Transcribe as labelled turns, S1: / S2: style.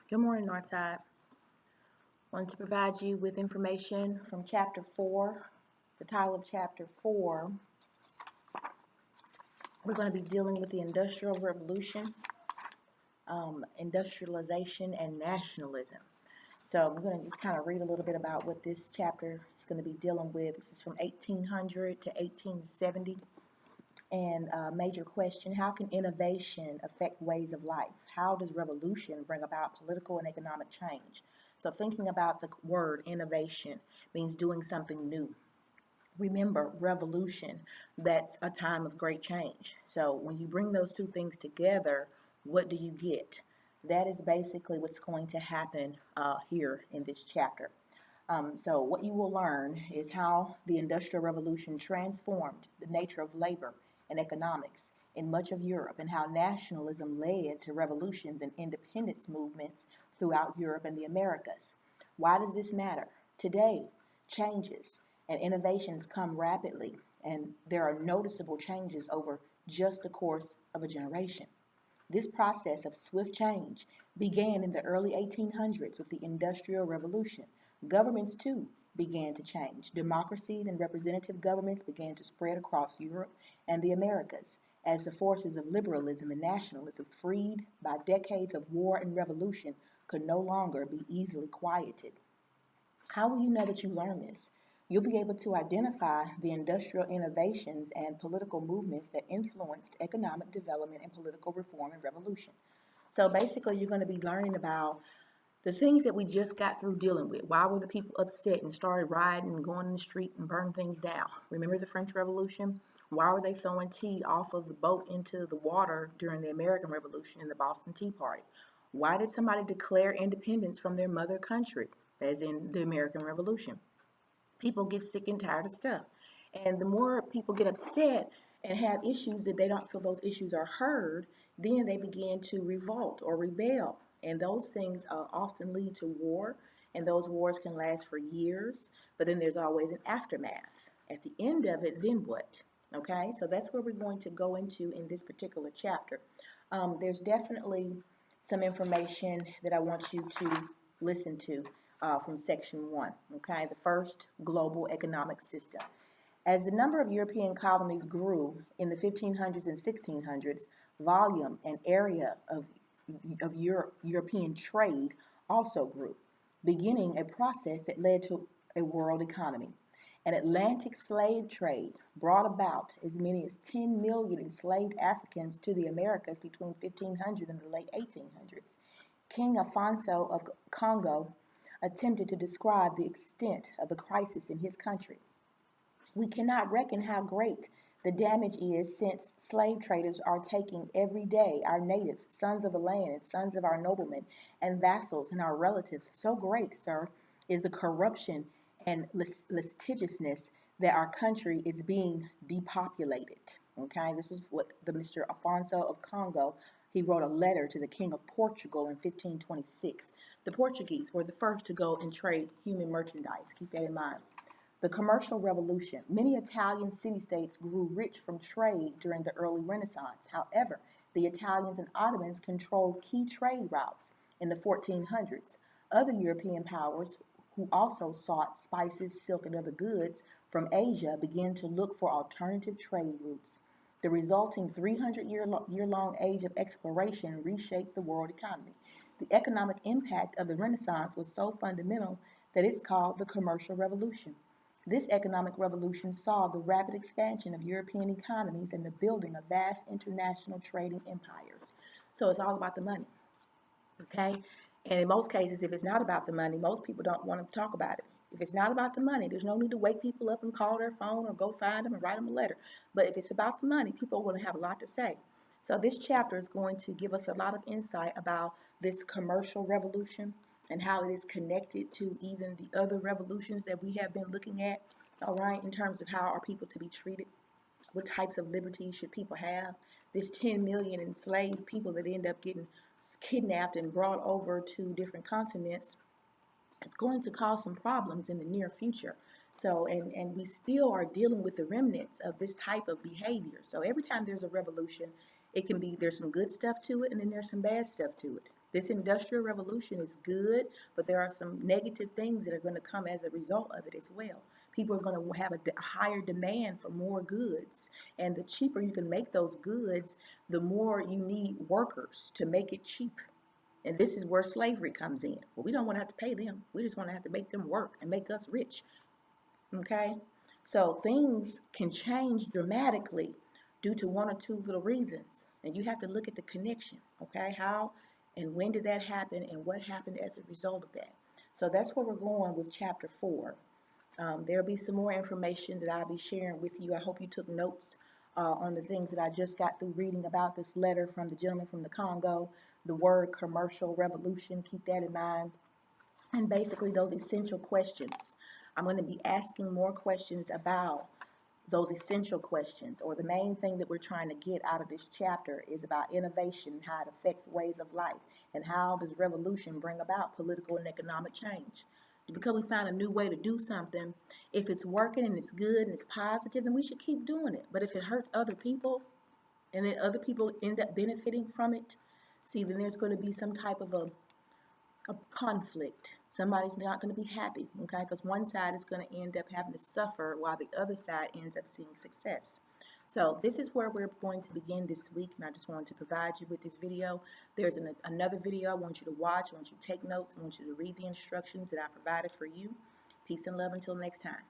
S1: Good morning, Northside. I want to provide you with information from Chapter 4. The title of Chapter 4, we're going to be dealing with the Industrial Revolution, industrialization, and nationalism. So we're going to just kind of read a little bit about what this chapter is going to be dealing with. This is from 1800 to 1870. And major question, how can innovation affect ways of life? How does revolution bring about political and economic change? So thinking about the word innovation means doing something new. Remember, revolution, that's a time of great change. So when you bring those two things together, what do you get? That is basically what's going to happen here in this chapter. So what you will learn is how the Industrial Revolution transformed the nature of labor and economics in much of Europe, and how nationalism led to revolutions and independence movements throughout Europe and the Americas. Why does this matter? Today, changes and innovations come rapidly, and there are noticeable changes over just the course of a generation. This process of swift change began in the early 1800s with the Industrial Revolution. Governments, too, began to change. Democracies and representative governments began to spread across Europe and the Americas as the forces of liberalism and nationalism, freed by decades of war and revolution, could no longer be easily quieted. How will you know that you learned this? You'll be able to identify the industrial innovations and political movements that influenced economic development and political reform and revolution. So basically, you're going to be learning about the things that we just got through dealing with. Why were the people upset and started rioting and going in the street and burning things down? Remember the French Revolution? Why were they throwing tea off of the boat into the water during the American Revolution and the Boston Tea Party? Why did somebody declare independence from their mother country, as in the American Revolution? People get sick and tired of stuff. And the more people get upset and have issues that they don't feel those issues are heard, then they begin to revolt or rebel. And those things often lead to war, and those wars can last for years, but then there's always an aftermath. At the end of it, then what? Okay, so that's where we're going to go into in this particular chapter. There's definitely some information that I want you to listen to from section 1. Okay, the first, global economic system. As the number of European colonies grew in the 1500s and 1600s, volume and area of European trade also grew, beginning a process that led to a world economy. An Atlantic slave trade brought about as many as 10 million enslaved Africans to the Americas between 1500 and the late 1800s. King Afonso of Congo attempted to describe the extent of the crisis in his country. We cannot reckon how great the damage is, since slave traders are taking every day our natives, sons of the land, and sons of our noblemen, and vassals, and our relatives. So great, sir, is the corruption and licentiousness that our country is being depopulated. Okay, this was what the Mr. Afonso of Congo, he wrote a letter to the King of Portugal in 1526. The Portuguese were the first to go and trade human merchandise. Keep that in mind. The commercial revolution. Many Italian city-states grew rich from trade during the early Renaissance. However, the Italians and Ottomans controlled key trade routes in the 1400s. Other European powers, who also sought spices, silk, and other goods from Asia, began to look for alternative trade routes. The resulting 300-year-long age of exploration reshaped the world economy. The economic impact of the Renaissance was so fundamental that it's called the Commercial Revolution. This economic revolution saw the rapid expansion of European economies and the building of vast international trading empires. So it's all about the money, okay? And in most cases, if it's not about the money, most people don't want to talk about it. If it's not about the money, there's no need to wake people up and call their phone or go find them and write them a letter. But if it's about the money, people are going to have a lot to say. So this chapter is going to give us a lot of insight about this commercial revolution and how it is connected to even the other revolutions that we have been looking at, all right, in terms of how are people to be treated, what types of liberties should people have. This 10 million enslaved people that end up getting kidnapped and brought over to different continents, it's going to cause some problems in the near future. So, and we still are dealing with the remnants of this type of behavior. So every time there's a revolution, it can be, there's some good stuff to it, and then there's some bad stuff to it. This industrial revolution is good, but there are some negative things that are going to come as a result of it as well. People are going to have a higher demand for more goods, and the cheaper you can make those goods, the more you need workers to make it cheap. And this is where slavery comes in. Well, we don't want to have to pay them. We just want to have to make them work and make us rich. Okay? So things can change dramatically due to one or two little reasons. And you have to look at the connection. Okay? How and when did that happen and what happened as a result of that? So that's where we're going with chapter 4. There'll be some more information that I'll be sharing with you. I hope you took notes on the things that I just got through reading about this letter from the gentleman from the Congo, the word commercial revolution. Keep that in mind. And basically those essential questions. I'm going to be asking more questions about those essential questions, or the main thing that we're trying to get out of this chapter is about innovation and how it affects ways of life, and how does revolution bring about political and economic change. Because we found a new way to do something, if it's working and it's good and it's positive, then we should keep doing it. But if it hurts other people and then other people end up benefiting from it, see, then there's going to be some type of a conflict. Somebody's not going to be happy, okay? Because one side is going to end up having to suffer while the other side ends up seeing success. So this is where we're going to begin this week, and I just wanted to provide you with this video. There's another video I want you to watch. I want you to take notes. I want you to read the instructions that I provided for you. Peace and love until next time.